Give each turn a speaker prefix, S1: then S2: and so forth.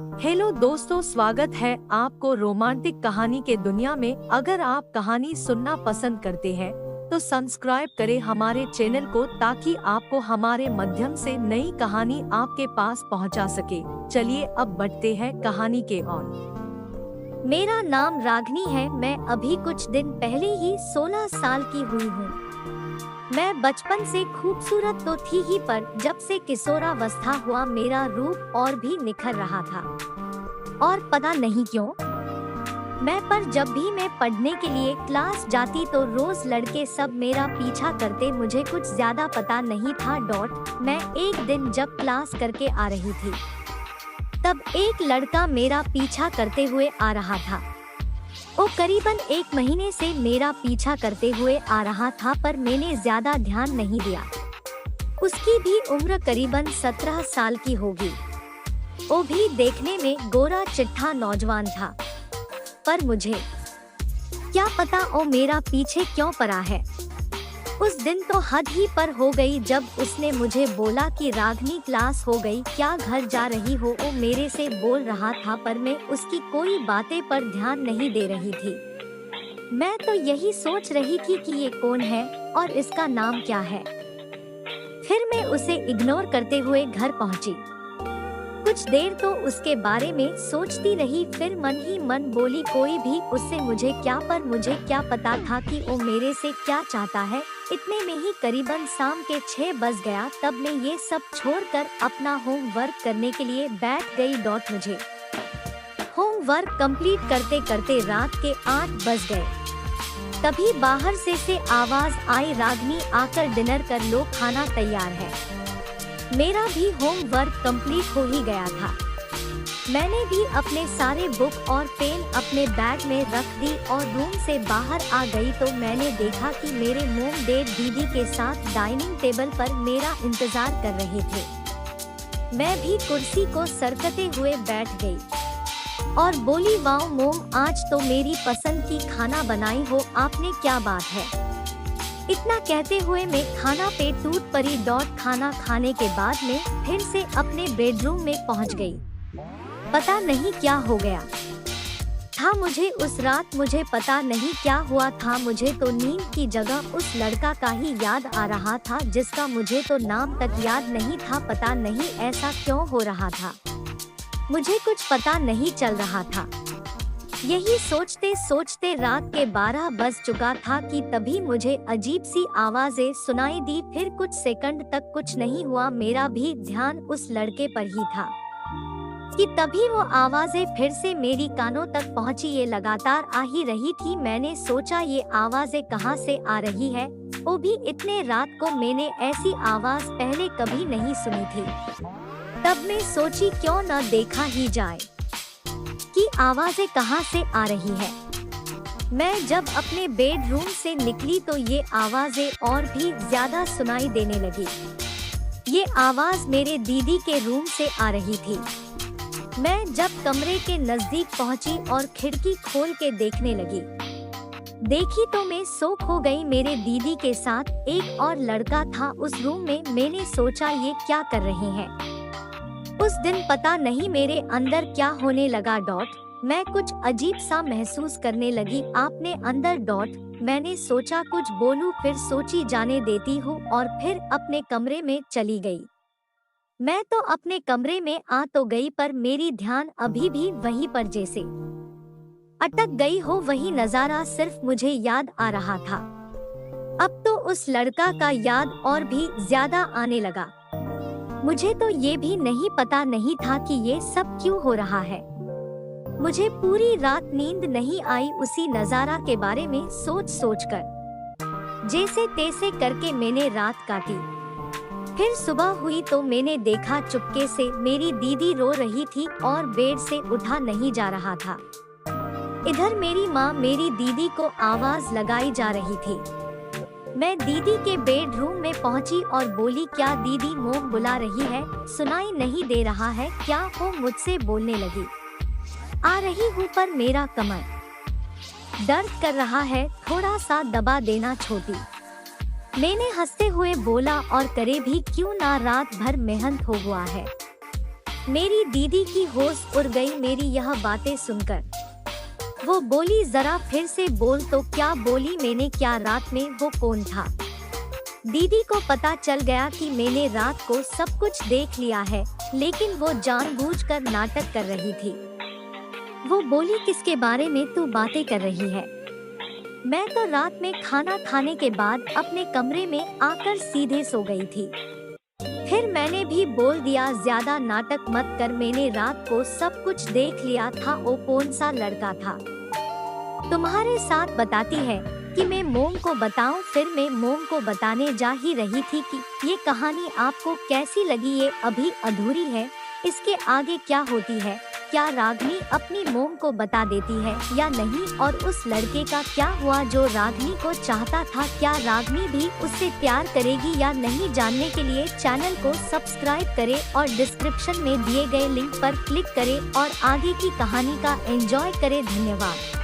S1: Hello दोस्तों, स्वागत है आपको रोमांटिक कहानी के दुनिया में। अगर आप कहानी सुनना पसंद करते हैं तो सब्सक्राइब करें हमारे चैनल को, ताकि आपको हमारे माध्यम से नई कहानी आपके पास पहुंचा सके। चलिए अब बढ़ते हैं कहानी के ओर।
S2: मेरा नाम रागनी है। मैं अभी कुछ दिन पहले ही 16 साल की हुई हूँ। मैं बचपन से खूबसूरत तो थी ही, पर जब से किशोरावस्था हुआ मेरा रूप और भी निखर रहा था। और पता नहीं क्यों, जब भी मैं पढ़ने के लिए क्लास जाती तो रोज लड़के सब मेरा पीछा करते। मुझे कुछ ज्यादा पता नहीं था। मैं एक दिन जब क्लास करके आ रही थी, तब एक लड़का मेरा पीछा करते हुए आ रहा था। वो करीबन 1 महीने से मेरा पीछा करते हुए आ रहा था, पर मैंने ज्यादा ध्यान नहीं दिया। उसकी भी उम्र करीबन 17 साल की होगी। वो भी देखने में गोरा चिट्ठा नौजवान था, पर मुझे क्या पता वो मेरा पीछे क्यों पड़ा है। उस दिन तो हद ही पर हो गई जब उसने मुझे बोला कि रागनी, क्लास हो गई क्या, घर जा रही हो। वो मेरे से बोल रहा था, पर मैं उसकी कोई बातें पर ध्यान नहीं दे रही थी। मैं तो यही सोच रही थी कि ये कौन है और इसका नाम क्या है। फिर मैं उसे इग्नोर करते हुए घर पहुंची। कुछ देर तो उसके बारे में सोचती रही, फिर मन ही मन बोली, कोई भी उससे मुझे क्या, पर मुझे क्या पता था कि वो मेरे से क्या चाहता है। इतने में ही करीबन शाम के 6 बज गया। तब मैं ये सब छोड़कर अपना होमवर्क करने के लिए बैठ गई। मुझे होमवर्क कंप्लीट करते करते रात के 8 बज गए। तभी बाहर से आवाज आई, रागनी आकर डिनर कर लो, खाना तैयार है। मेरा भी होमवर्क कंप्लीट हो ही गया था। मैंने भी अपने सारे बुक और पेन अपने बैग में रख दी और रूम से बाहर आ गई तो मैंने देखा कि मेरे मोम डैड दीदी के साथ डाइनिंग टेबल पर मेरा इंतजार कर रहे थे। मैं भी कुर्सी को सरकते हुए बैठ गई और बोली, वाओ मोम, आज तो मेरी पसंद की खाना बनाई हो आपने, क्या बात है। इतना कहते हुए मैं खाना पे टूट पड़ी। खाना खाने के बाद में फिर से अपने बेडरूम में पहुंच गई। पता नहीं क्या हो गया था मुझे उस रात। मुझे पता नहीं क्या हुआ था। मुझे तो नींद की जगह उस लड़का का ही याद आ रहा था, जिसका मुझे तो नाम तक याद नहीं था। पता नहीं ऐसा क्यों हो रहा था, मुझे कुछ पता नहीं चल रहा था। यही सोचते सोचते रात के 12 बज चुका था कि तभी मुझे अजीब सी आवाजें सुनाई दी। फिर कुछ सेकंड तक कुछ नहीं हुआ। मेरा भी ध्यान उस लड़के पर ही था कि तभी वो आवाजें फिर से मेरी कानों तक पहुंची। ये लगातार आ ही रही थी। मैंने सोचा, ये आवाजें कहां से आ रही है, वो भी इतने रात को। मैंने ऐसी आवाज पहले कभी नहीं सुनी थी। तब मैं सोची, क्यों न देखा ही जाए कि आवाजें कहां से आ रही है। मैं जब अपने बेडरूम से निकली तो ये आवाजें और भी ज्यादा सुनाई देने लगी। ये आवाज मेरे दीदी के रूम से आ रही थी। मैं जब कमरे के नजदीक पहुंची और खिड़की खोल के देखने लगी, देखी तो मैं शॉक हो गई। मेरे दीदी के साथ एक और लड़का था उस रूम में। मैंने सोचा, ये क्या कर रहे हैं। उस दिन पता नहीं मेरे अंदर क्या होने लगा। मैं कुछ अजीब सा महसूस करने लगी आपने अंदर। मैंने सोचा कुछ बोलूं, फिर सोची जाने देती हूँ और फिर अपने कमरे में चली गई। मैं तो अपने कमरे में आ तो गई, पर मेरी ध्यान अभी भी वहीं पर जैसे अटक गई हो। वही नजारा सिर्फ मुझे याद आ रहा था। अब तो उस लड़का का याद और भी ज्यादा आने लगा। मुझे तो ये भी नहीं पता नहीं था कि ये सब क्यों हो रहा है। मुझे पूरी रात नींद नहीं आई उसी नजारा के बारे में सोच कर। जैसे तैसे करके मैंने रात काटी। फिर सुबह हुई तो मैंने देखा चुपके से मेरी दीदी रो रही थी और बेड से उठा नहीं जा रहा था। इधर मेरी माँ मेरी दीदी को आवाज लगाई जा रही थी। मैं दीदी के बेडरूम में पहुंची और बोली, क्या दीदी, मोम बुला रही है, सुनाई नहीं दे रहा है क्या। वो मुझसे बोलने लगी, आ रही हूँ, पर मेरा कमर दर्द कर रहा है, थोड़ा सा दबा देना छोटी। मैंने हंसते हुए बोला, और करे भी क्यों ना, रात भर मेहनत हो हुआ है। मेरी दीदी की होश उड़ गई मेरी यह बातें सुनकर। वो बोली, जरा फिर से बोल। तो क्या बोली मैंने, क्या रात में वो कौन था? दीदी को पता चल गया कि मैंने रात को सब कुछ देख लिया है, लेकिन वो जानबूझकर नाटक कर रही थी। वो बोली, किसके बारे में तू बातें कर रही है? मैं तो रात में खाना खाने के बाद अपने कमरे में आकर सीधे सो गई थी। फिर मैंने भी बोल दिया, ज्यादा नाटक मत कर, मैंने रात को सब कुछ देख लिया था। वो कौन सा लड़का था तुम्हारे साथ? बताती है कि मैं मोम को बताऊं। फिर मैं मोम को बताने जा ही रही थी कि ये कहानी आपको कैसी लगी। ये अभी अधूरी है, इसके आगे क्या होती है, क्या रागिनी अपनी मोम को बता देती है या नहीं, और उस लड़के का क्या हुआ जो रागिनी को चाहता था, क्या रागिनी भी उससे प्यार करेगी या नहीं? जानने के लिए चैनल को सब्सक्राइब करें और डिस्क्रिप्शन में दिए गए लिंक पर क्लिक करें और आगे की कहानी का एंजॉय करें। धन्यवाद।